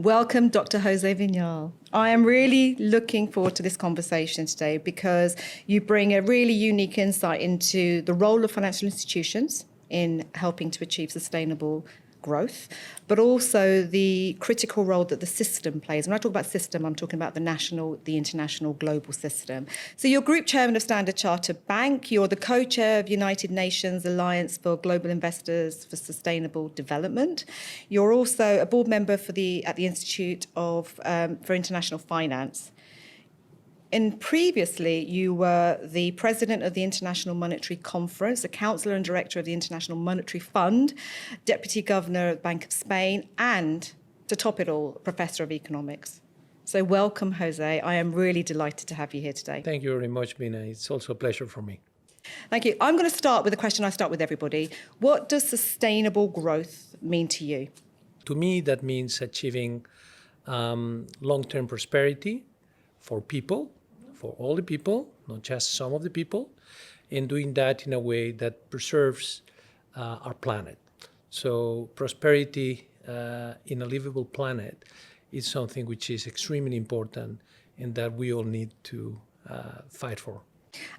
Welcome, Dr. José Viñals. I am really looking forward to this conversation today because you bring a really unique insight into the role of financial institutions in helping to achieve sustainable growth, but also the critical role that the system plays. When I talk about system, I'm talking about the national, the international, global system. So you're Group Chairman of Standard Chartered Bank. You're the co-chair of United Nations Alliance for Global Investors for Sustainable Development. You're also a board member at the Institute for International Finance. And previously, you were the president of the International Monetary Conference, a councillor and director of the International Monetary Fund, deputy governor of the Bank of Spain, and, to top it all, professor of economics. So welcome, Jose. I am really delighted to have you here today. Thank you very much, Bina. It's also a pleasure for me. Thank you. I'm going to start with a question I start with everybody. What does sustainable growth mean to you? To me, that means achieving long-term prosperity for people, for all the people, not just some of the people, and doing that in a way that preserves our planet. So prosperity in a livable planet is something which is extremely important and that we all need to fight for.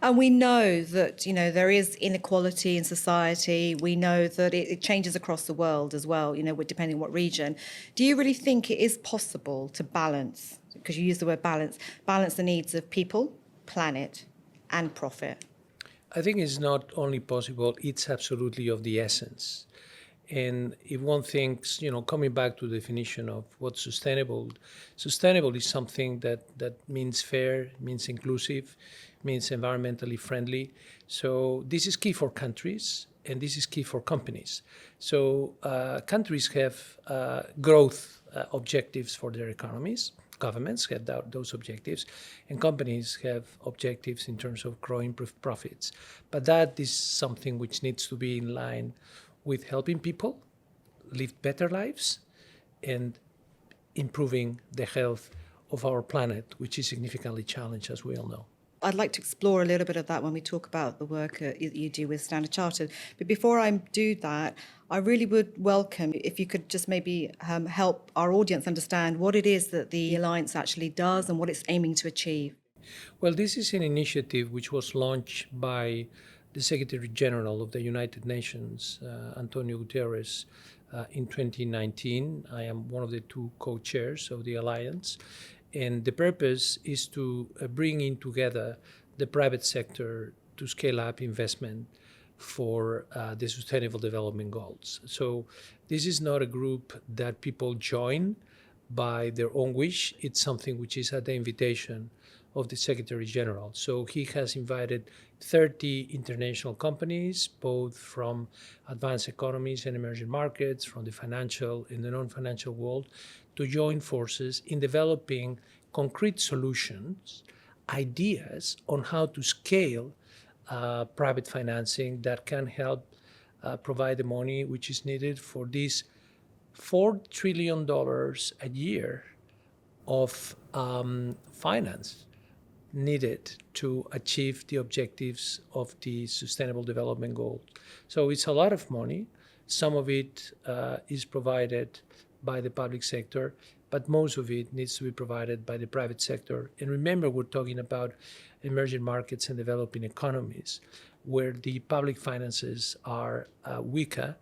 And we know that, there is inequality in society. We know that it changes across the world as well, depending on what region. Do you really think it is possible to balance, because you use the word balance the needs of people, planet, and profit? I think it's not only possible, it's absolutely of the essence. And if one thinks, coming back to the definition of what's sustainable is something that means fair, means inclusive, means environmentally friendly. So this is key for countries, and this is key for companies. So countries have growth objectives for their economies. Governments have those objectives, and companies have objectives in terms of growing profits. But that is something which needs to be in line with helping people live better lives and improving the health of our planet, which is significantly challenged, as we all know. I'd like to explore a little bit of that when we talk about the work you do with Standard Chartered. But before I do that, I really would welcome if you could just maybe help our audience understand what it is that the Alliance actually does and what it's aiming to achieve. Well, this is an initiative which was launched by the Secretary General of the United Nations, Antonio Guterres, in 2019. I am one of the two co-chairs of the Alliance. And the purpose is to bring in together the private sector to scale up investment for the Sustainable Development Goals. So this is not a group that people join by their own wish. It's something which is at the invitation of the Secretary General. So he has invited 30 international companies, both from advanced economies and emerging markets, from the financial and the non-financial world, to join forces in developing concrete solutions, ideas on how to scale private financing that can help provide the money which is needed for these $4 trillion a year of finance needed to achieve the objectives of the Sustainable Development Goals. So it's a lot of money. Some of it is provided by the public sector, but most of it needs to be provided by the private sector. And remember, we're talking about emerging markets and developing economies, where the public finances are weaker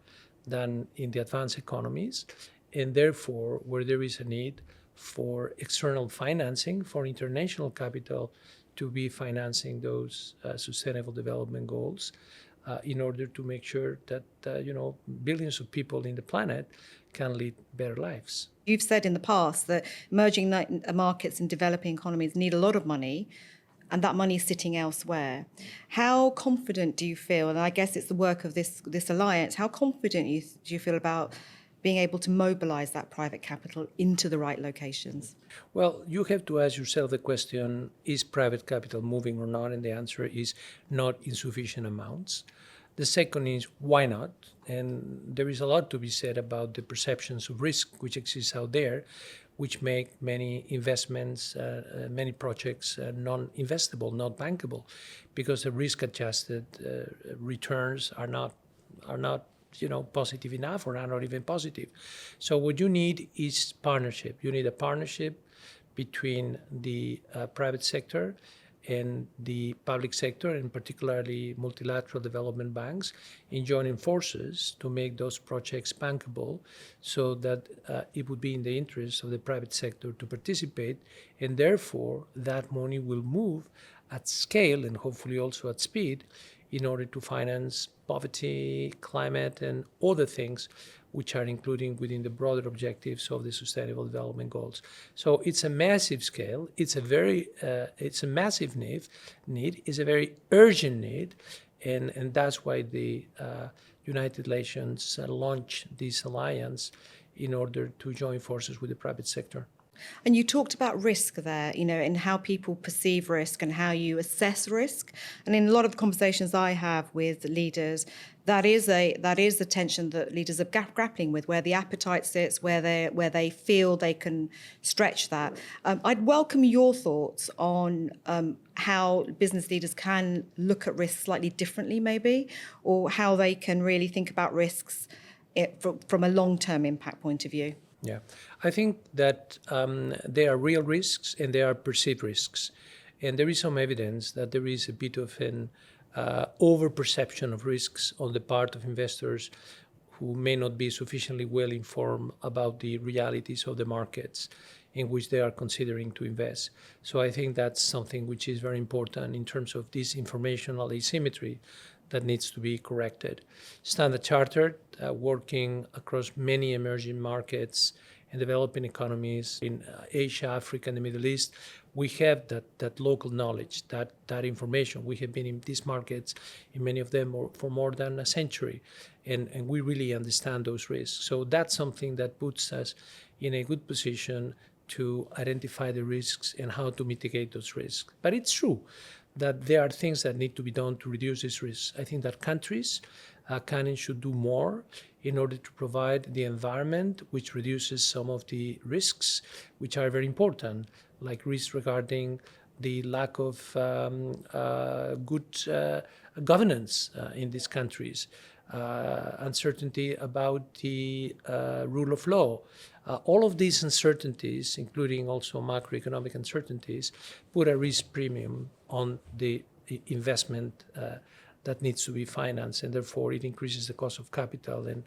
than in the advanced economies, and therefore where there is a need for external financing, for international capital to be financing those Sustainable Development Goals in order to make sure that billions of people in the planet can lead better lives. You've said in the past that emerging markets and developing economies need a lot of money, and that money is sitting elsewhere. How confident do you feel, and I guess it's the work of this alliance, how confident do you feel about being able to mobilize that private capital into the right locations? Well, you have to ask yourself the question, is private capital moving or not? And the answer is not in sufficient amounts. The second is, why not? And there is a lot to be said about the perceptions of risk which exist out there, which make many investments, many projects non-investable, not bankable, because the risk-adjusted returns are not positive enough or are not even positive. So what you need is partnership. You need a partnership between the private sector and the public sector, and particularly multilateral development banks, in joining forces to make those projects bankable, so that it would be in the interest of the private sector to participate, and therefore that money will move at scale and hopefully also at speed in order to finance poverty, climate, and other things which are including within the broader objectives of the Sustainable Development Goals. So it's a massive scale. It's a massive need. It's a very urgent need, and that's why the United Nations launched this alliance in order to join forces with the private sector. And you talked about risk there, and how people perceive risk and how you assess risk. And in a lot of the conversations I have with leaders, that is the tension that leaders are grappling with, where the appetite sits, where they feel they can stretch that. I'd welcome your thoughts on how business leaders can look at risks slightly differently, maybe, or how they can really think about risks from a long-term impact point of view. Yeah, I think that there are real risks and there are perceived risks. And there is some evidence that there is a bit of an over-perception of risks on the part of investors who may not be sufficiently well informed about the realities of the markets in which they are considering to invest. So I think that's something which is very important in terms of this informational asymmetry that needs to be corrected. Standard Chartered, working across many emerging markets and developing economies in Asia, Africa, and the Middle East, we have that local knowledge, that information. We have been in these markets, in many of them, for more than a century, and we really understand those risks. So that's something that puts us in a good position to identify the risks and how to mitigate those risks. But it's true that there are things that need to be done to reduce these risks. I think that countries can and should do more in order to provide the environment which reduces some of the risks, which are very important, like risks regarding the lack of good governance in these countries, uncertainty about the rule of law. All of these uncertainties, including also macroeconomic uncertainties, put a risk premium on the investment that needs to be financed, and therefore it increases the cost of capital, and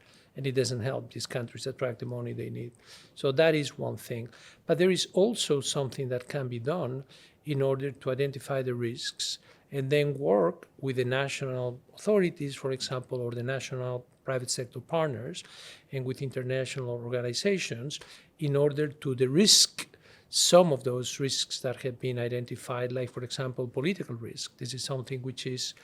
it doesn't help these countries attract the money they need. So that is one thing. But there is also something that can be done in order to identify the risks and then work with the national authorities, for example, or the national private sector partners, and with international organizations in order to de-risk some of those risks that have been identified, like, for example, political risk. This is something which is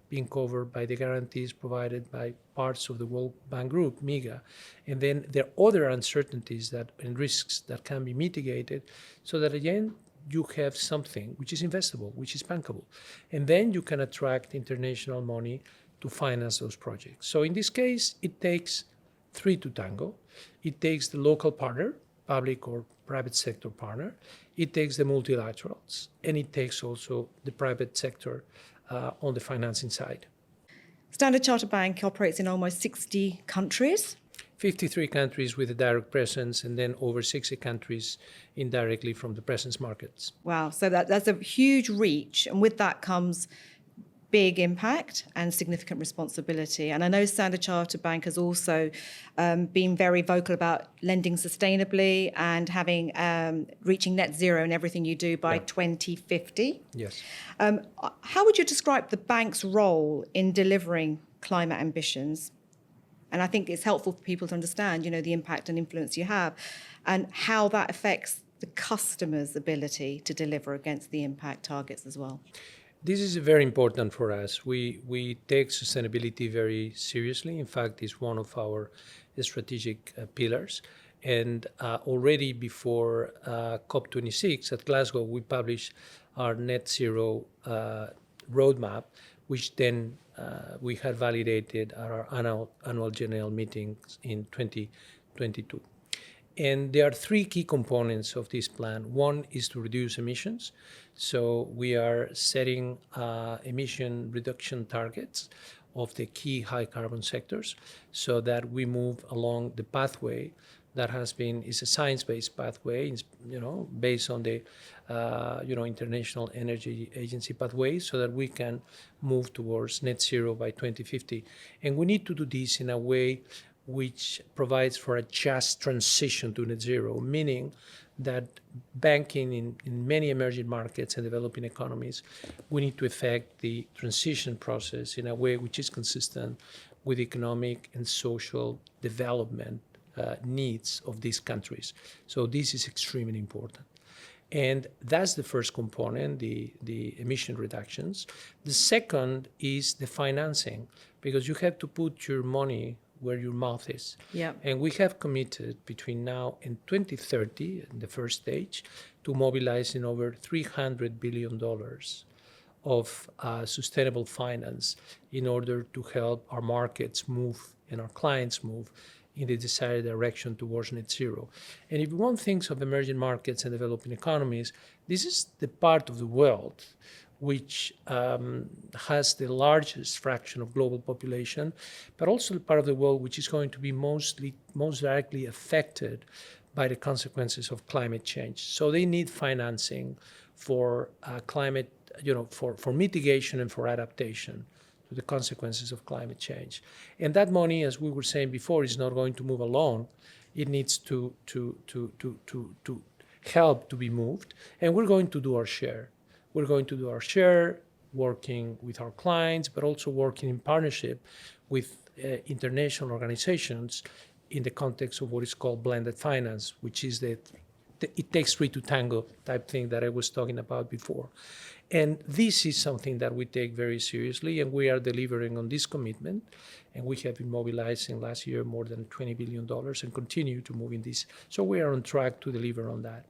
being covered by the guarantees provided by parts of the World Bank Group, MIGA. And then there are other uncertainties and risks that can be mitigated, so that again, you have something which is investable, which is bankable. And then you can attract international money to finance those projects. So in this case, it takes three to tango. It takes the local partner, public or private sector partner. It takes the multilaterals, and it takes also the private sector on the financing side. Standard Chartered Bank operates in almost 60 countries. 53 countries with a direct presence, and then over 60 countries indirectly from the presence markets. Wow, so that's a huge reach, and with that comes big impact and significant responsibility. And I know Standard Chartered Bank has also been very vocal about lending sustainably and having reaching net zero in everything you do by 2050. Yes. How would you describe the bank's role in delivering climate ambitions? And I think it's helpful for people to understand, the impact and influence you have, and how that affects the customer's ability to deliver against the impact targets as well. This is very important for us. We take sustainability very seriously. In fact, it's one of our strategic pillars. And already before COP26 at Glasgow, we published our net zero roadmap, which then we had validated at our annual general meetings in 2022. And there are three key components of this plan. One is to reduce emissions. So we are setting emission reduction targets of the key high carbon sectors so that we move along the pathway that is a science-based pathway, based on the, International Energy Agency pathway, so that we can move towards net zero by 2050. And we need to do this in a way which provides for a just transition to net zero, meaning that banking in many emerging markets and developing economies, we need to effect the transition process in a way which is consistent with economic and social development needs of these countries. So this is extremely important. And that's the first component, the emission reductions. The second is the financing, because you have to put your money where your mouth is. Yeah. And we have committed between now and 2030, in the first stage, to mobilizing over $300 billion of sustainable finance in order to help our markets move and our clients move in the desired direction towards net zero. And if one thinks of emerging markets and developing economies, this is the part of the world which has the largest fraction of global population, but also the part of the world which is going to be most directly affected by the consequences of climate change. So they need financing for climate, for mitigation and for adaptation to the consequences of climate change. And that money, as we were saying before, is not going to move alone. It needs to help to be moved, and we're going to do our share. We're going to do our share working with our clients, but also working in partnership with international organizations in the context of what is called blended finance, which is it takes three to tango type thing that I was talking about before. And this is something that we take very seriously, and we are delivering on this commitment. And we have been mobilizing last year more than $20 billion and continue to move in this. So we are on track to deliver on that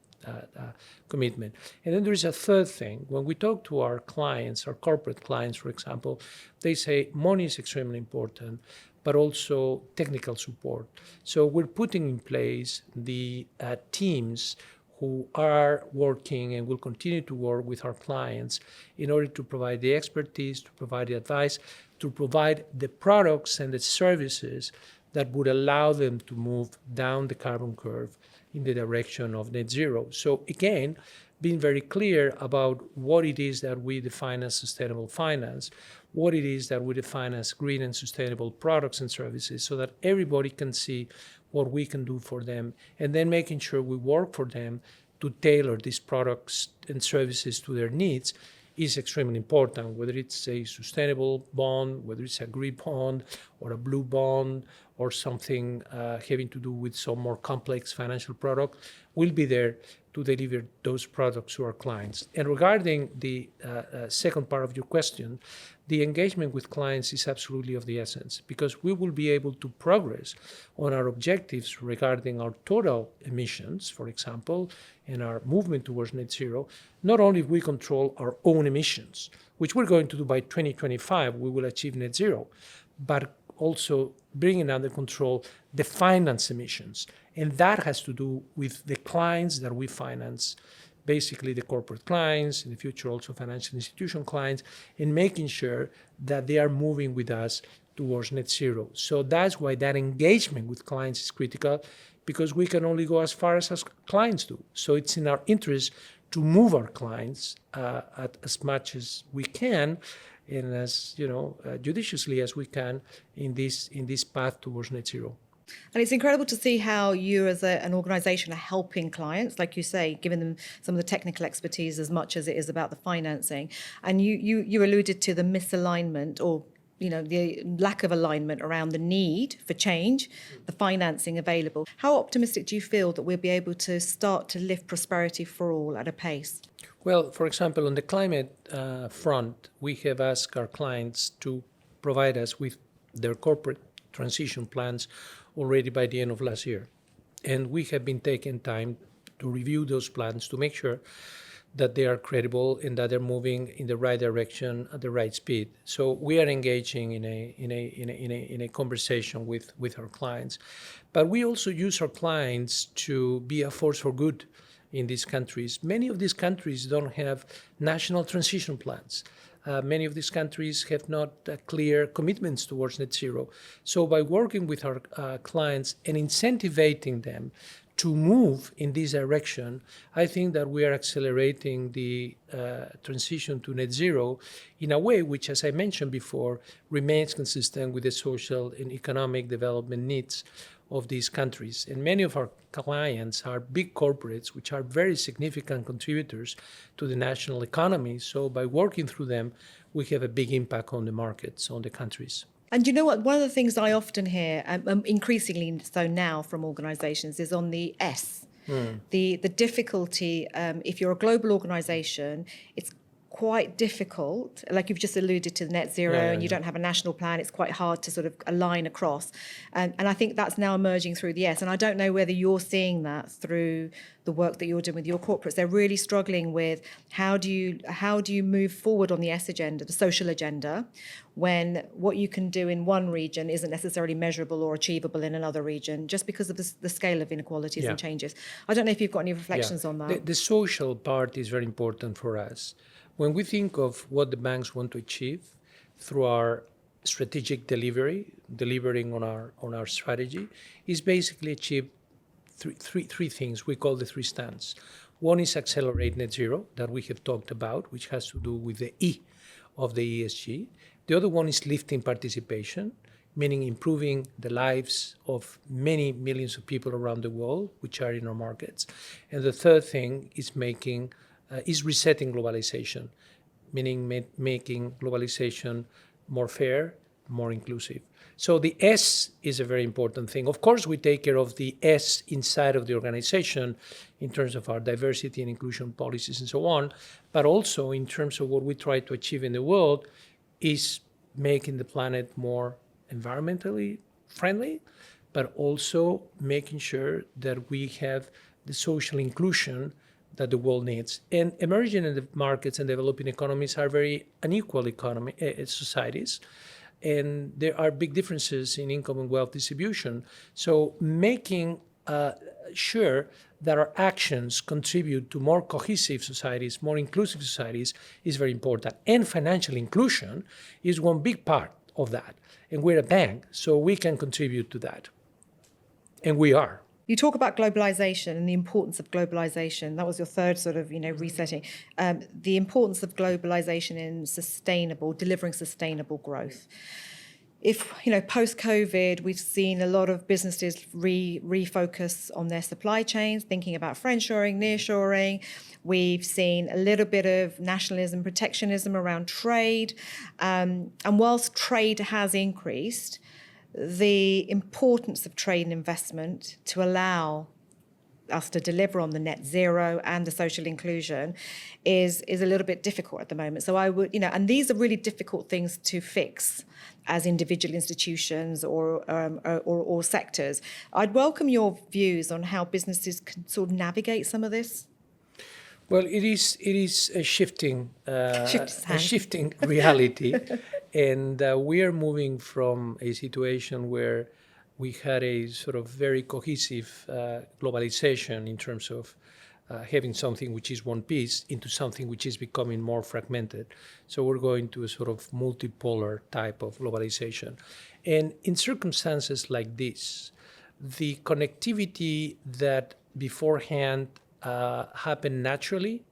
commitment. And then there is a third thing. When we talk to our clients, our corporate clients, for example, they say money is extremely important, but also technical support. So we're putting in place the teams who are working and will continue to work with our clients in order to provide the expertise, to provide the advice, to provide the products and the services that would allow them to move down the carbon curve in the direction of net zero. So again, being very clear about what it is that we define as sustainable finance, what it is that we define as green and sustainable products and services, so that everybody can see what we can do for them, and then making sure we work for them to tailor these products and services to their needs is extremely important, whether it's a sustainable bond, whether it's a green bond or a blue bond or something having to do with some more complex financial product. We'll be there to deliver those products to our clients. And regarding the second part of your question, the engagement with clients is absolutely of the essence, because we will be able to progress on our objectives regarding our total emissions, for example, and our movement towards net zero, not only if we control our own emissions, which we're going to do by 2025, we will achieve net zero, but also bringing under control the finance emissions. And that has to do with the clients that we finance, basically the corporate clients, in the future also financial institution clients, and making sure that they are moving with us towards net zero. So that's why that engagement with clients is critical, because we can only go as far as clients do. So it's in our interest to move our clients as much as we can, and as judiciously as we can in this path towards net zero. And it's incredible to see how you as an organisation are helping clients, like you say, giving them some of the technical expertise as much as it is about the financing. And you alluded to the misalignment, or the lack of alignment around the need for change, the financing available. How optimistic do you feel that we'll be able to start to lift prosperity for all at a pace? Well, for example, on the climate front, we have asked our clients to provide us with their corporate transition plans already by the end of last year. And we have been taking time to review those plans to make sure that they are credible and that they're moving in the right direction at the right speed. So we are engaging in a conversation with our clients. But we also use our clients to be a force for good in these countries. Many of these countries don't have national transition plans. Many of these countries have not clear commitments towards net zero. So by working with our clients and incentivizing them to move in this direction, I think that we are accelerating the transition to net zero in a way which, as I mentioned before, remains consistent with the social and economic development needs of these countries. And many of our clients are big corporates, which are very significant contributors to the national economy. So by working through them, we have a big impact on the markets, on the countries. And you know what? One of the things I often hear, increasingly so now from organisations, is on the S. The difficulty, if you're a global organisation, it's quite difficult, like you've just alluded to net zero, and you don't have a national plan. It's quite hard to sort of align across. And I think that's now emerging through the S. And I don't know whether you're seeing that through the work that you're doing with your corporates. They're really struggling with how do you move forward on the S agenda, the social agenda, when what you can do in one region isn't necessarily measurable or achievable in another region, just because of the scale of inequalities and changes. I don't know if you've got any reflections on that. The social part is very important for us. When we think of what the banks want to achieve through our strategic delivering on our strategy, is basically achieve three things we call the three stands. One is accelerate net zero that we have talked about, which has to do with the E of the ESG. The other one is lifting participation, meaning improving the lives of many millions of people around the world, which are in our markets. And the third thing is resetting globalization, meaning making globalization more fair, more inclusive. So the S is a very important thing. Of course, we take care of the S inside of the organization in terms of our diversity and inclusion policies and so on, but also in terms of what we try to achieve in the world is making the planet more environmentally friendly, but also making sure that we have the social inclusion that the world needs. And emerging markets and developing economies are very unequal societies. And there are big differences in income and wealth distribution. So making sure that our actions contribute to more cohesive societies, more inclusive societies is very important. And financial inclusion is one big part of that. And we're a bank, so we can contribute to that. And we are. You talk about globalization and the importance of globalization. That was your third sort of, resetting. The importance of globalization in delivering sustainable growth. If, post-COVID, we've seen a lot of businesses refocus on their supply chains, thinking about friendshoring, nearshoring. We've seen a little bit of nationalism, protectionism around trade. And whilst trade has increased, the importance of trade and investment to allow us to deliver on the net zero and the social inclusion is a little bit difficult at the moment. So I would, and these are really difficult things to fix as individual institutions or sectors. I'd welcome your views on how businesses can sort of navigate some of this. Well, it is a shifting reality, and we are moving from a situation where we had a sort of very cohesive globalization in terms of having something which is one piece into something which is becoming more fragmented. So we're going to a sort of multipolar type of globalization. And in circumstances like this, the connectivity that beforehand happened naturally,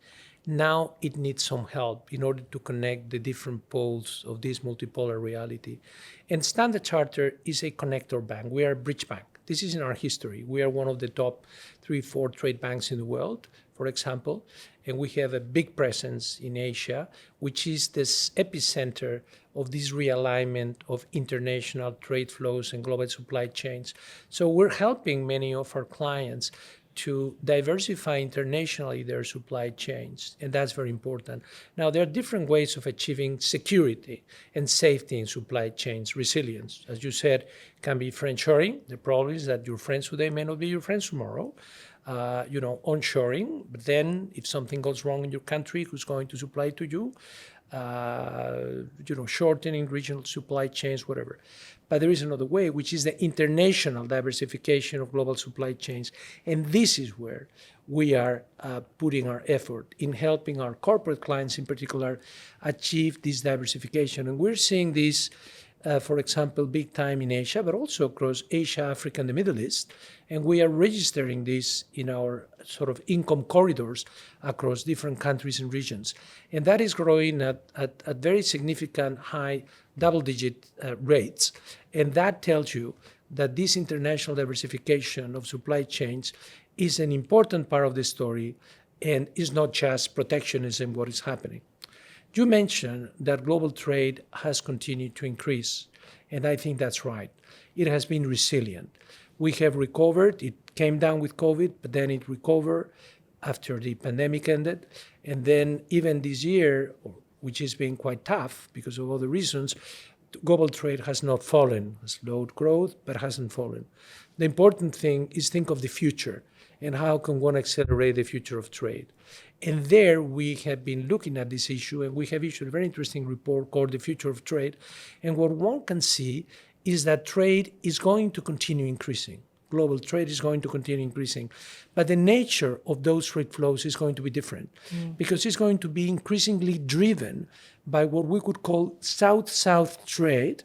now it needs some help in order to connect the different poles of this multipolar reality. And Standard Chartered is a connector bank. We are a bridge bank. This is in our history. We are one of the top 3-4 trade banks in the world, for example, and we have a big presence in Asia, which is this epicenter of this realignment of international trade flows and global supply chains. So we're helping many of our clients to diversify internationally their supply chains, and that's very important. Now, there are different ways of achieving security and safety in supply chains, resilience. As you said, can be friendshoring. The problem is that your friends today may not be your friends tomorrow. Onshoring, but then if something goes wrong in your country, who's going to supply to you? Shortening regional supply chains, whatever. But there is another way, which is the international diversification of global supply chains. And this is where we are putting our effort in helping our corporate clients in particular achieve this diversification. And we're seeing this, for example, big time in Asia, but also across Asia, Africa, and the Middle East. And we are registering this in our sort of income corridors across different countries and regions. And that is growing at very significant high double-digit rates. And that tells you that this international diversification of supply chains is an important part of the story and is not just protectionism what is happening. You mentioned that global trade has continued to increase, and I think that's right. It has been resilient. We have recovered. It came down with COVID, but then it recovered after the pandemic ended. And then even this year, which has been quite tough because of other reasons, global trade has not fallen, has slowed growth, but hasn't fallen. The important thing is think of the future and how can one accelerate the future of trade. And there we have been looking at this issue, and we have issued a very interesting report called The Future of Trade. And what one can see is that trade is going to continue increasing. Global trade is going to continue increasing. But the nature of those trade flows is going to be different because it's going to be increasingly driven by what we could call South-South trade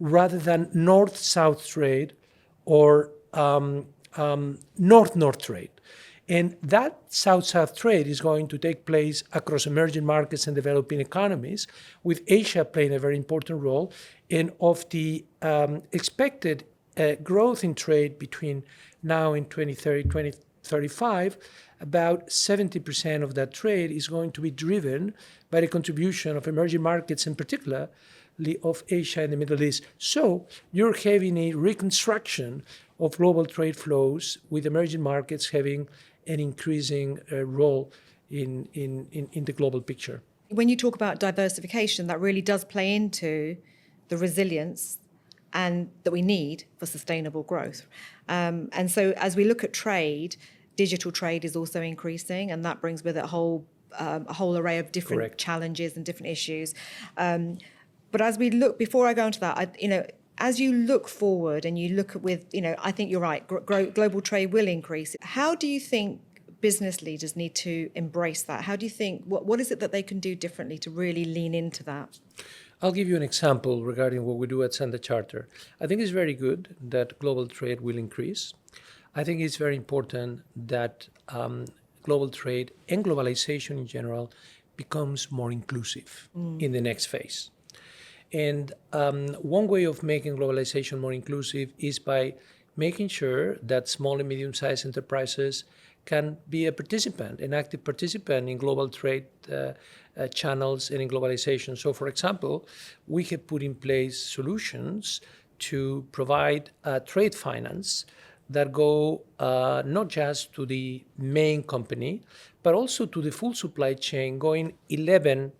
rather than North-South trade or North-North trade. And that South-South trade is going to take place across emerging markets and developing economies, with Asia playing a very important role. And of the expected growth in trade between now and 2030, 2035, about 70% of that trade is going to be driven by the contribution of emerging markets, in particular of Asia and the Middle East. So you're having a reconstruction of global trade flows with emerging markets having an increasing role in the global picture. When you talk about diversification, that really does play into the resilience and that we need for sustainable growth. And so as we look at trade, digital trade is also increasing, and that brings with it a whole array of different Correct. challenges and different issues. But as we look, before I go into that, as you look forward and you look with, I think you're right, global trade will increase. How do you think business leaders need to embrace that? How do you think, what is it that they can do differently to really lean into that? I'll give you an example regarding what we do at Standard Chartered. I think it's very good that global trade will increase. I think it's very important that global trade and globalization in general becomes more inclusive in the next phase. And one way of making globalization more inclusive is by making sure that small and medium-sized enterprises can be a participant, an active participant in global trade channels and in globalization. So, for example, we have put in place solutions to provide trade finance that go not just to the main company, but also to the full supply chain, going 11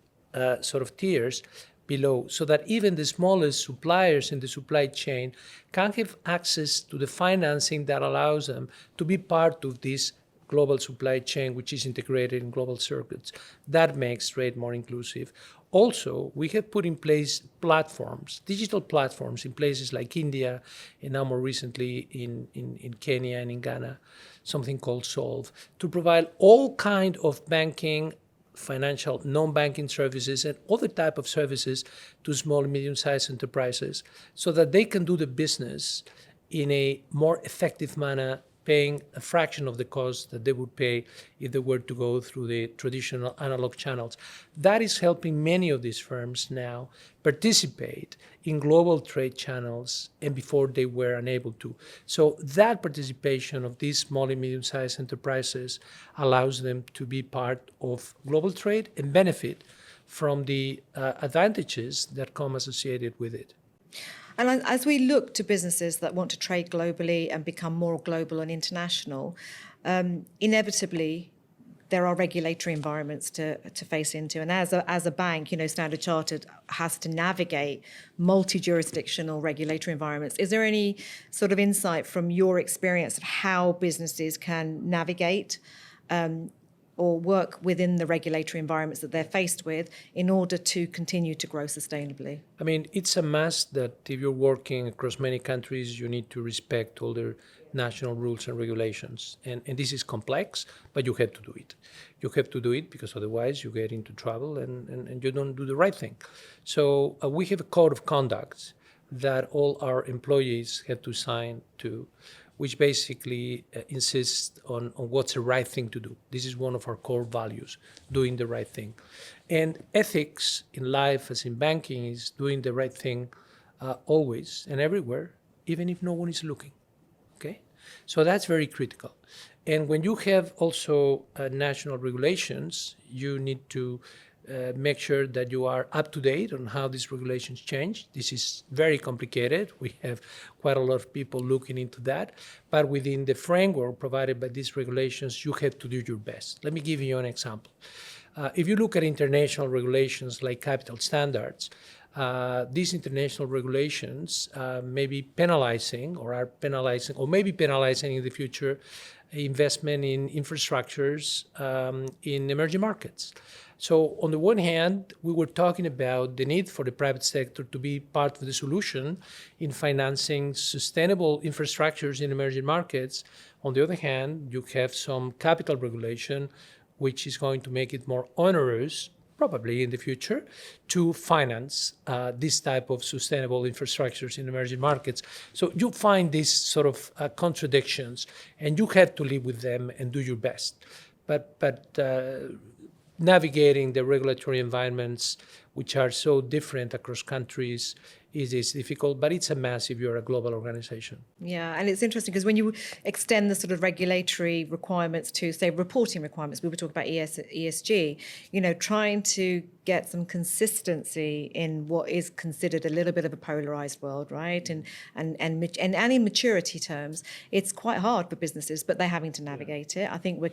sort of tiers below, so that even the smallest suppliers in the supply chain can have access to the financing that allows them to be part of this global supply chain, which is integrated in global circuits. That makes trade more inclusive. Also, we have put in place platforms, digital platforms in places like India, and now more recently in Kenya and in Ghana, something called Solve, to provide all kind of banking, financial, non-banking services, and other type of services to small and medium-sized enterprises so that they can do the business in a more effective manner, paying a fraction of the cost that they would pay if they were to go through the traditional analog channels. That is helping many of these firms now participate in global trade channels, and before they were unable to. So that participation of these small and medium-sized enterprises allows them to be part of global trade and benefit from the advantages that come associated with it. And as we look to businesses that want to trade globally and become more global and international, inevitably there are regulatory environments to face into. And as a bank, Standard Chartered has to navigate multi-jurisdictional regulatory environments. Is there any sort of insight from your experience of how businesses can navigate or work within the regulatory environments that they're faced with in order to continue to grow sustainably? I mean, it's a must that if you're working across many countries, you need to respect all their national rules and regulations. And this is complex, but you have to do it. You have to do it because otherwise you get into trouble and you don't do the right thing. So we have a code of conduct that all our employees have to sign to, which basically insists on what's the right thing to do. This is one of our core values, doing the right thing. And ethics in life, as in banking, is doing the right thing always and everywhere, even if no one is looking, okay? So that's very critical. And when you have also national regulations, you need to make sure that you are up to date on how these regulations change. This is very complicated. We have quite a lot of people looking into that. But within the framework provided by these regulations, you have to do your best. Let me give you an example. If you look at international regulations like capital standards, these international regulations may be penalizing or are penalizing or may be penalizing in the future investment in infrastructures in emerging markets. So on the one hand, we were talking about the need for the private sector to be part of the solution in financing sustainable infrastructures in emerging markets. On the other hand, you have some capital regulation, which is going to make it more onerous, probably in the future, to finance this type of sustainable infrastructures in emerging markets. So you find these sort of contradictions, and you have to live with them and do your best. But navigating the regulatory environments, which are so different across countries, is difficult, but it's a mess if you're a global organization. Yeah, and it's interesting because when you extend the sort of regulatory requirements to, say, reporting requirements, we were talking about ESG, trying to get some consistency in what is considered a little bit of a polarized world, right? And in maturity terms, it's quite hard for businesses, but they're having to navigate it. I think we're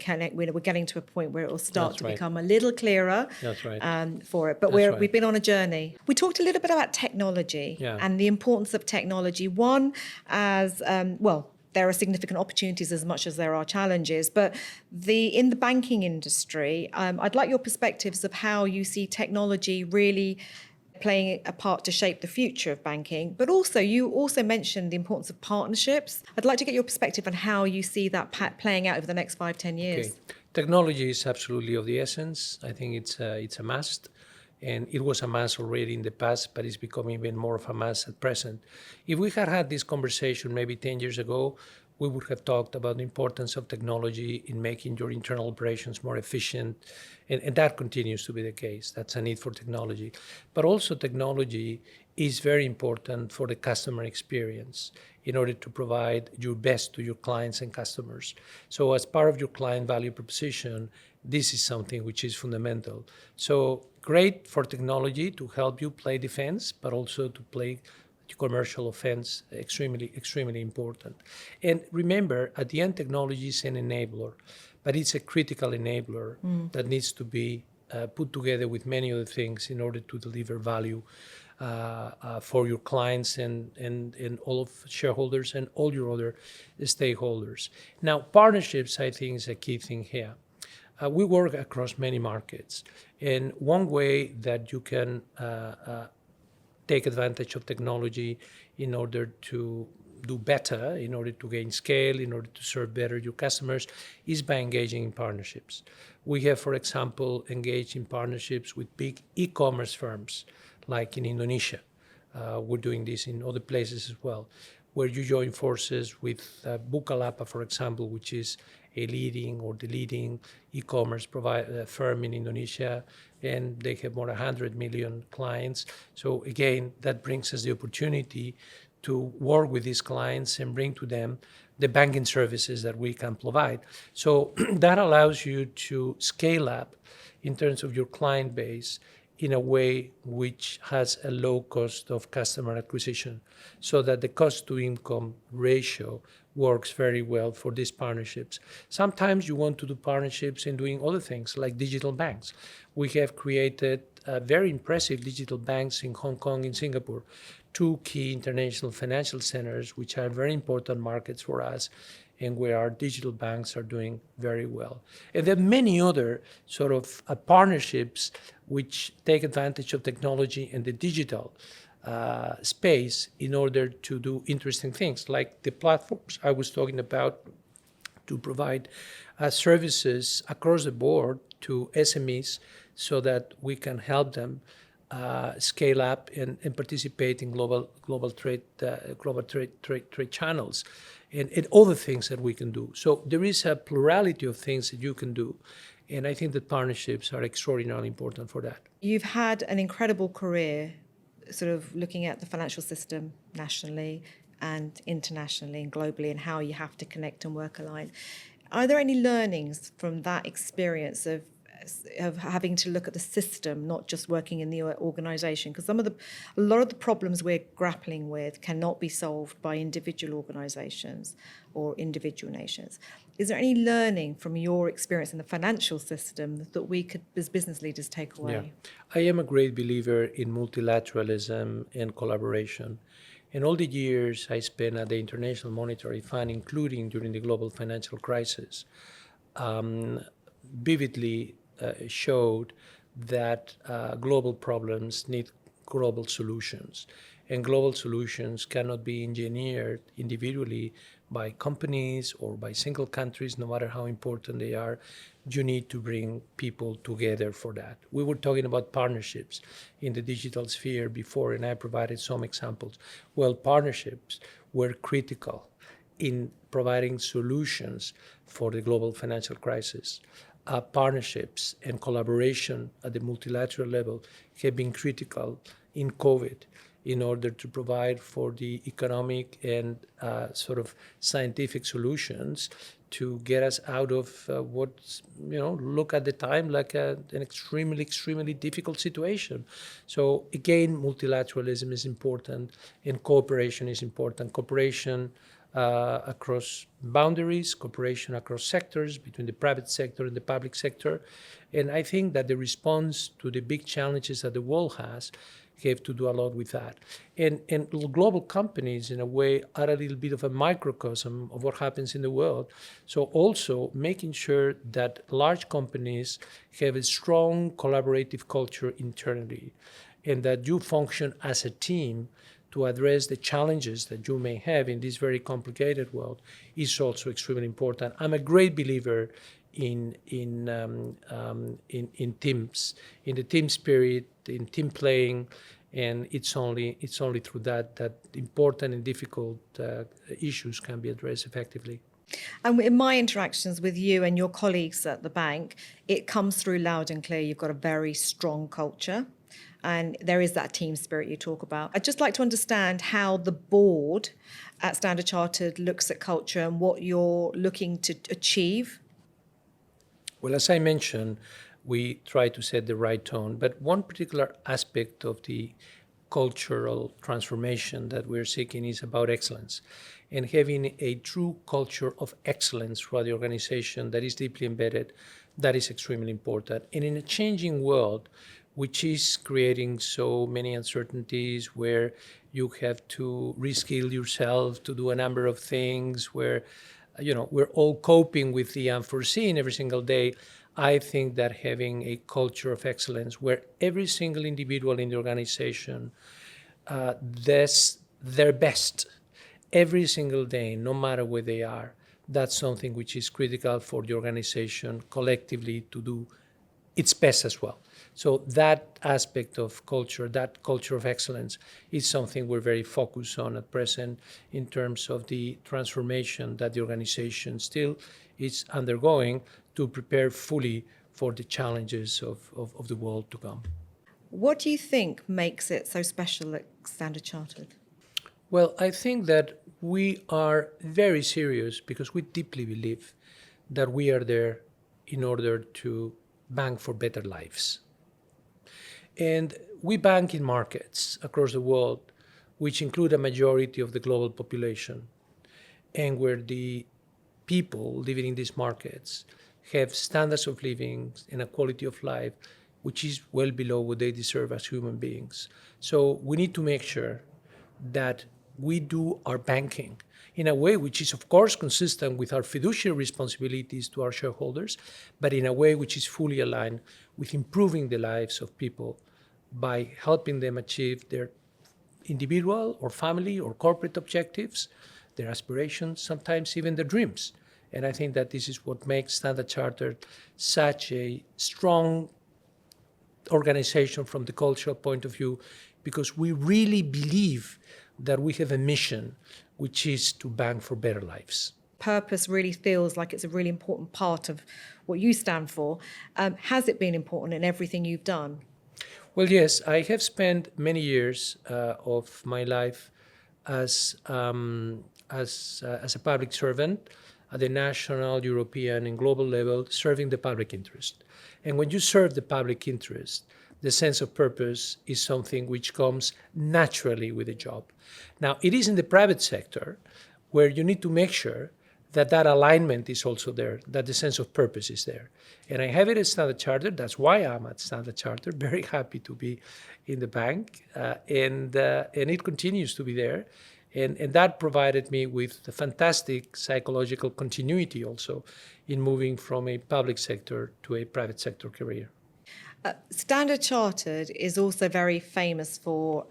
getting to a point where it will start to become a little clearer for it. But we've been on a journey. We talked a little bit about technology. And the importance of technology. One, as there are significant opportunities as much as there are challenges, but in the banking industry, I'd like your perspectives of how you see technology really playing a part to shape the future of banking. But also, you also mentioned the importance of partnerships. I'd like to get your perspective on how you see that playing out over the next 5-10 years. Okay. Technology is absolutely of the essence. I think it's a must. And it was a must already in the past, but it's becoming even more of a must at present. If we had had this conversation maybe 10 years ago, we would have talked about the importance of technology in making your internal operations more efficient. And that continues to be the case. That's a need for technology. But also technology is very important for the customer experience in order to provide your best to your clients and customers. So as part of your client value proposition, this is something which is fundamental. So great for technology to help you play defense, but also to play commercial offense, extremely, extremely important. And remember, at the end, technology is an enabler, but it's a critical enabler that needs to be put together with many other things in order to deliver value for your clients and all of shareholders and all your other stakeholders. Now, partnerships, I think, is a key thing here. We work across many markets, and one way that you can take advantage of technology in order to do better, in order to gain scale, in order to serve better your customers, is by engaging in partnerships. We have, for example, engaged in partnerships with big e-commerce firms, like in Indonesia. We're doing this in other places as well, where you join forces with Bukalapak, for example, which is the leading e-commerce firm in Indonesia, and they have more than 100 million clients. So again, that brings us the opportunity to work with these clients and bring to them the banking services that we can provide. So that allows you to scale up in terms of your client base in a way which has a low cost of customer acquisition, so that the cost to income ratio works very well for these partnerships. Sometimes you want to do partnerships in doing other things like digital banks. We have created very impressive digital banks in Hong Kong and Singapore, two key international financial centers, which are very important markets for us, and where our digital banks are doing very well. And there are many other sort of partnerships which take advantage of technology and the digital space in order to do interesting things, like the platforms I was talking about, to provide services across the board to SMEs so that we can help them scale up and participate in global trade channels, and all the things that we can do. So there is a plurality of things that you can do, and I think that partnerships are extraordinarily important for that. You've had an incredible career sort of looking at the financial system nationally and internationally and globally, and how you have to connect and work aligned. Are there any learnings from that experience of having to look at the system, not just working in the organisation? Because a lot of the problems we're grappling with cannot be solved by individual organisations or individual nations. Is there any learning from your experience in the financial system that we could, as business leaders, take away? Yeah. I am a great believer in multilateralism and collaboration. In all the years I spent at the International Monetary Fund, including during the global financial crisis, vividly showed that global problems need global solutions. And global solutions cannot be engineered individually by companies or by single countries, no matter how important they are. You need to bring people together for that. We were talking about partnerships in the digital sphere before, and I provided some examples. Well, partnerships were critical in providing solutions for the global financial crisis. Partnerships and collaboration at the multilateral level have been critical in COVID in order to provide for the economic and sort of scientific solutions to get us out of what's, look at the time like an extremely difficult situation. So again, multilateralism is important and cooperation is important. Cooperation across boundaries, cooperation across sectors, between the private sector and the public sector. And I think that the response to the big challenges that the world has have to do a lot with that. And global companies, in a way, are a little bit of a microcosm of what happens in the world. So also making sure that large companies have a strong collaborative culture internally, and that you function as a team to address the challenges that you may have in this very complicated world is also extremely important. I'm a great believer in teams, in the team spirit, in team playing, and it's only through that important and difficult issues can be addressed effectively. And in my interactions with you and your colleagues at the bank, it comes through loud and clear. You've got a very strong culture, and there is that team spirit you talk about. I'd just like to understand how the board at Standard Chartered looks at culture and what you're looking to achieve. Well, as I mentioned, we try to set the right tone, but one particular aspect of the cultural transformation that we're seeking is about excellence, and having a true culture of excellence throughout the organization that is deeply embedded, that is extremely important. And in a changing world, which is creating so many uncertainties, where you have to reskill yourself to do a number of things, where we're all coping with the unforeseen every single day, I think that having a culture of excellence where every single individual in the organization does their best every single day, no matter where they are, that's something which is critical for the organization collectively to do its best as well. So that aspect of culture, that culture of excellence, is something we're very focused on at present in terms of the transformation that the organization still is undergoing to prepare fully for the challenges of the world to come. What do you think makes it so special at Standard Chartered? Well, I think that we are very serious because we deeply believe that we are there in order to bank for better lives. And we bank in markets across the world, which include a majority of the global population, and where the people living in these markets have standards of living and a quality of life which is well below what they deserve as human beings. So we need to make sure that we do our banking in a way which is, of course, consistent with our fiduciary responsibilities to our shareholders, but in a way which is fully aligned with improving the lives of people by helping them achieve their individual or family or corporate objectives, their aspirations, sometimes even their dreams. And I think that this is what makes Standard Chartered such a strong organization from the cultural point of view, because we really believe that we have a mission, which is to bank for better lives. Purpose really feels like it's a really important part of what you stand for. Has it been important in everything you've done? Well, yes, I have spent many years of my life as a public servant at the national, European, and global level, serving the public interest. And when you serve the public interest, the sense of purpose is something which comes naturally with a job. Now, it is in the private sector where you need to make sure that that alignment is also there, that the sense of purpose is there. And I have it at Standard Chartered. That's why I'm at Standard Chartered. Very happy to be in the bank, and it continues to be there. And that provided me with a fantastic psychological continuity also in moving from a public sector to a private sector career. Standard Chartered is also very famous for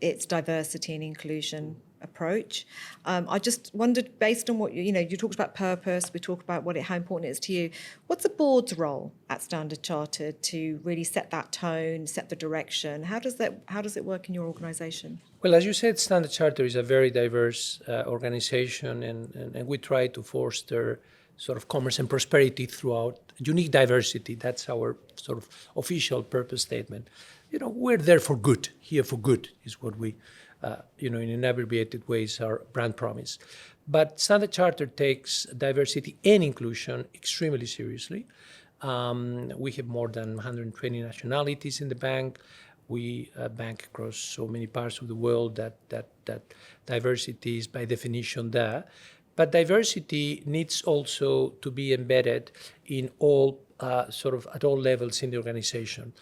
its diversity and inclusion approach. I just wondered, based on what you talked about purpose, we talked about how important it is to you. What's the board's role at Standard Chartered to really set that tone, set the direction? How does it work in your organisation? Well, as you said, Standard Chartered is a very diverse organization, and we try to foster sort of commerce and prosperity throughout unique diversity. That's our sort of official purpose statement. We're there for good. Here for good is what we, in an abbreviated way, is our brand promise. But Standard Chartered takes diversity and inclusion extremely seriously. We have more than 120 nationalities in the bank. We bank across so many parts of the world that diversity is by definition there. But diversity needs also to be embedded in all at all levels in the organization.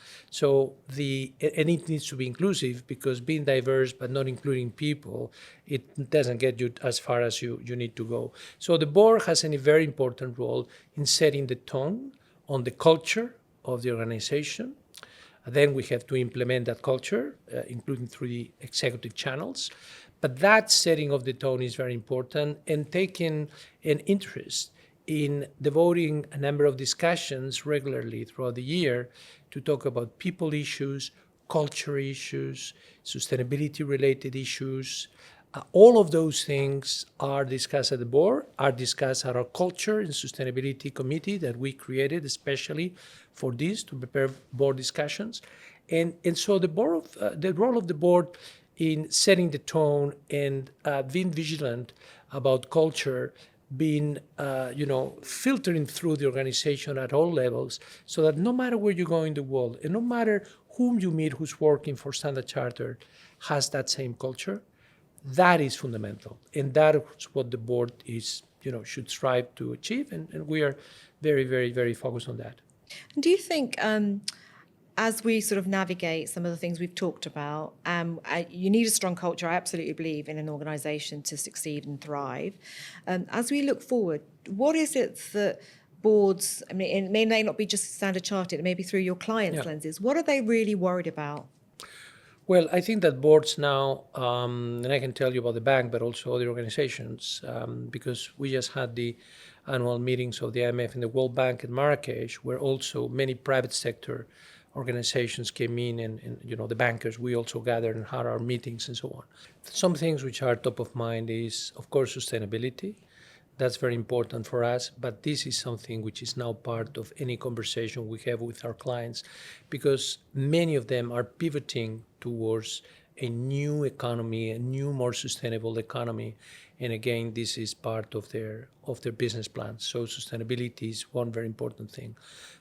And it needs to be inclusive, because being diverse but not including people, it doesn't get you as far as you need to go. So the board has a very important role in setting the tone on the culture of the organization. Then we have to implement that culture, including through the executive channels. But that setting of the tone is very important, and taking an interest in devoting a number of discussions regularly throughout the year to talk about people issues, culture issues, sustainability-related issues. All of those things are discussed at the board, are discussed at our Culture and Sustainability Committee that we created especially for this, to prepare board discussions. And so the role of the board in setting the tone and being vigilant about culture, being, filtering through the organization at all levels, so that no matter where you go in the world and no matter whom you meet who's working for Standard Chartered has that same culture, that is fundamental. And that is what the board is, should strive to achieve. And we are very, very, very focused on that. And do you think, as we sort of navigate some of the things we've talked about, you need a strong culture. I absolutely believe in an organisation to succeed and thrive. As we look forward, what is it that boards, it may not be just Standard Chartered, it may be through your clients' lenses, what are they really worried about? Well, I think that boards now, and I can tell you about the bank, but also other organizations, because we just had the annual meetings of the IMF and the World Bank in Marrakesh, where also many private sector organizations came in, and the bankers, we also gathered and had our meetings and so on. Some things which are top of mind is, of course, sustainability. That's very important for us, but this is something which is now part of any conversation we have with our clients, because many of them are pivoting towards a new economy, a new, more sustainable economy. And again, this is part of their business plans. So sustainability is one very important thing.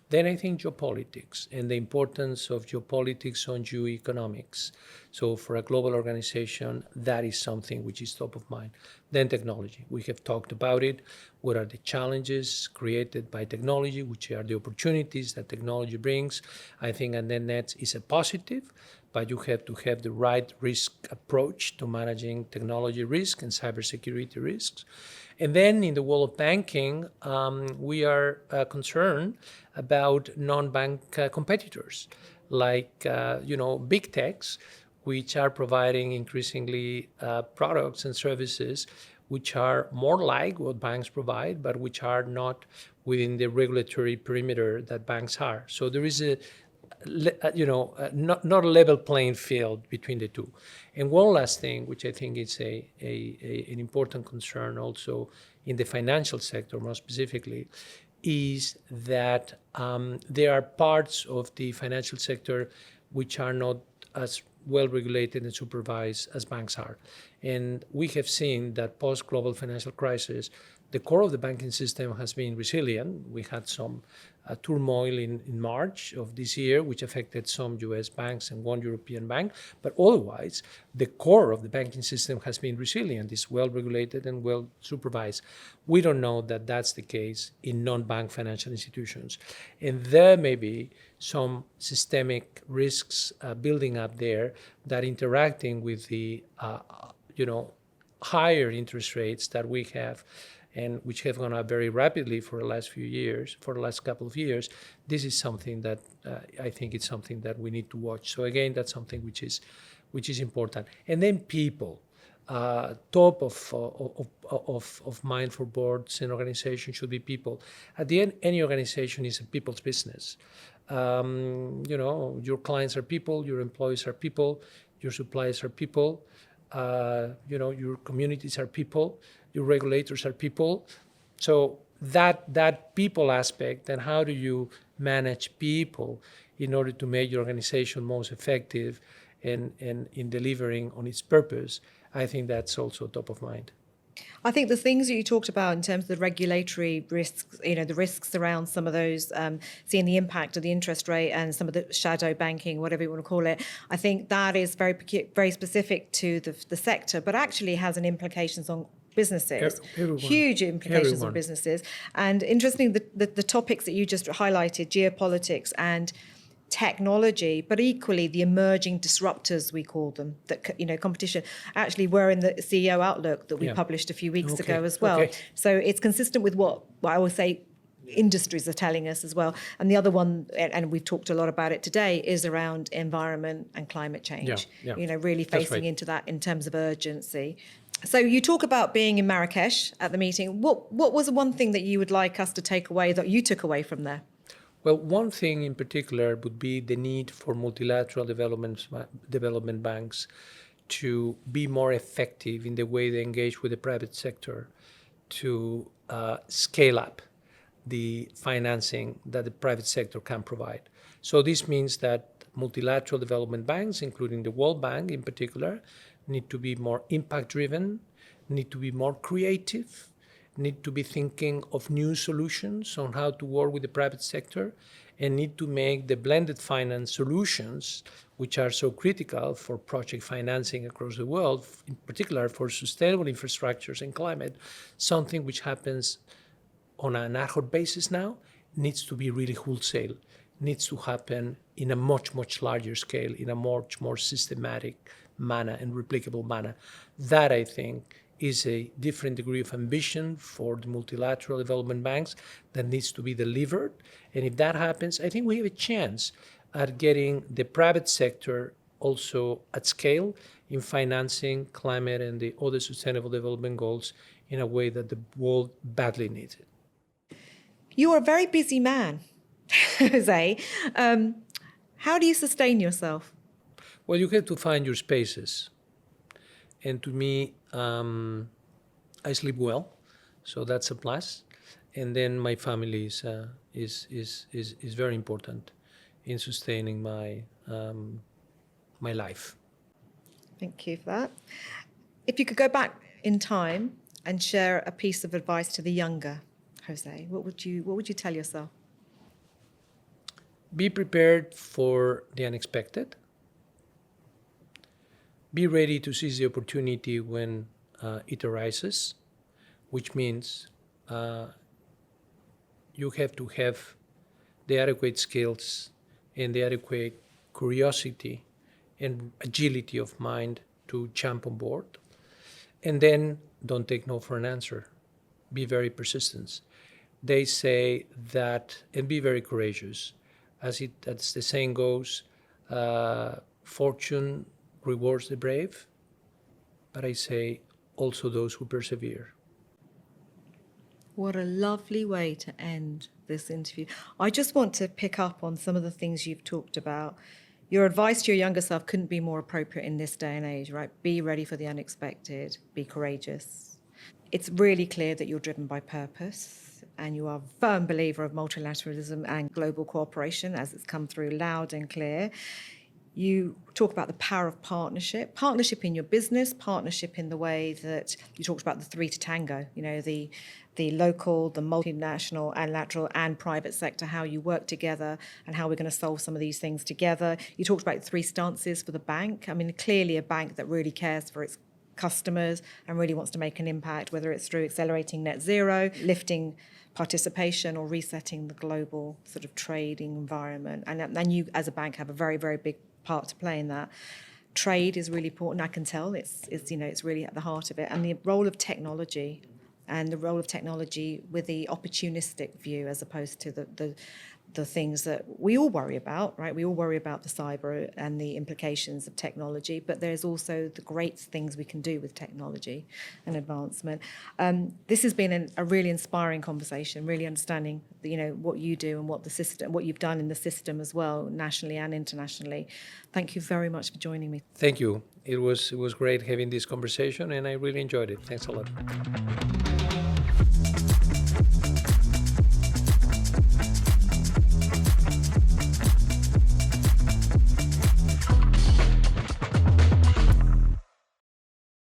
Then I think geopolitics and the importance of geopolitics on geoeconomics. So for a global organization, that is something which is top of mind. Then technology. We have talked about it. What are the challenges created by technology? Which are the opportunities that technology brings? I think and then net is a positive, but you have to have the right risk approach to managing technology risk and cybersecurity risks. And then in the world of banking, we are concerned about non-bank competitors, like big techs, which are providing increasingly products and services which are more like what banks provide, but which are not within the regulatory perimeter that banks are. So there is not a level playing field between the two. And one last thing, which I think is an important concern also in the financial sector more specifically, is that there are parts of the financial sector which are not as well regulated and supervised as banks are. And we have seen that post-global financial crisis, the core of the banking system has been resilient. We had some turmoil in March of this year, which affected some US banks and one European bank. But otherwise, the core of the banking system has been resilient. It's well regulated and well supervised. We don't know that that's the case in non-bank financial institutions. And there may be some systemic risks building up there that interacting with the higher interest rates that we have, and which have gone up very rapidly for the last couple of years, this is something that I think it's something that we need to watch. So again, that's something which is important. And then people, top of mind for boards and organizations should be people. At the end, any organization is a people's business. Your clients are people, your employees are people, your suppliers are people, your communities are people, your regulators are people. So that people aspect, and how do you manage people in order to make your organization most effective and in delivering on its purpose, I think that's also top of mind. I think the things that you talked about in terms of the regulatory risks, the risks around some of those, seeing the impact of the interest rate and some of the shadow banking, whatever you want to call it, I think that is very specific to the sector, but actually has an implications on businesses, huge implications on businesses. And interesting, the topics that you just highlighted, geopolitics and technology, but equally the emerging disruptors, we call them, that competition, actually were in the CEO Outlook that we published a few weeks ago as well. Okay. So it's consistent with what I always say industries are telling us as well. And the other one, and we've talked a lot about it today, is around environment and climate change. Really facing into that in terms of urgency. So you talk about being in Marrakesh at the meeting. What was the one thing that you would like us to take away, that you took away from there? Well, one thing in particular would be the need for multilateral development banks to be more effective in the way they engage with the private sector to scale up the financing that the private sector can provide. So this means that multilateral development banks, including the World Bank in particular, need to be more impact-driven, need to be more creative, need to be thinking of new solutions on how to work with the private sector, and need to make the blended finance solutions, which are so critical for project financing across the world, in particular for sustainable infrastructures and climate, something which happens on an ad hoc basis now, needs to be really wholesale, needs to happen in a much, much larger scale, in a much more systematic manner and replicable manner. That, I think, is a different degree of ambition for the multilateral development banks that needs to be delivered. And if that happens, I think we have a chance at getting the private sector also at scale in financing climate and the other sustainable development goals in a way that the world badly needs it. You're a very busy man, Jose. How do you sustain yourself? Well, you have to find your spaces. And to me, I sleep well, so that's a plus. And then my family is very important in sustaining my my life. Thank you for that. If you could go back in time and share a piece of advice to the younger Jose, what would you tell yourself? Be prepared for the unexpected. Be ready to seize the opportunity when it arises, which means you have to have the adequate skills and the adequate curiosity and agility of mind to jump on board. And then don't take no for an answer. Be very persistent. They say that, and be very courageous. As the saying goes, fortune rewards the brave, but I say also those who persevere. What a lovely way to end this interview. I just want to pick up on some of the things you've talked about. Your advice to your younger self couldn't be more appropriate in this day and age, right? Be ready for the unexpected, be courageous. It's really clear that you're driven by purpose and you are a firm believer of multilateralism and global cooperation, as it's come through loud and clear. You talk about the power of partnership in your business, partnership in the way that you talked about the three to tango, the local, the multinational and lateral and private sector, how you work together and how we're going to solve some of these things together. You talked about three stances for the bank. I mean, clearly a bank that really cares for its customers and really wants to make an impact, whether it's through accelerating net zero, lifting participation or resetting the global sort of trading environment. And you as a bank have a very, very big part to play in that. Trade is really important. I can tell it's really at the heart of it. And the role of technology with the opportunistic view as opposed to the things that we all worry about, right? We all worry about the cyber and the implications of technology, but there's also the great things we can do with technology and advancement. This has been a really inspiring conversation, really understanding, what you do and what the system, what you've done in the system as well, nationally and internationally. Thank you very much for joining me. Thank you. It was great having this conversation, and I really enjoyed it. Thanks a lot.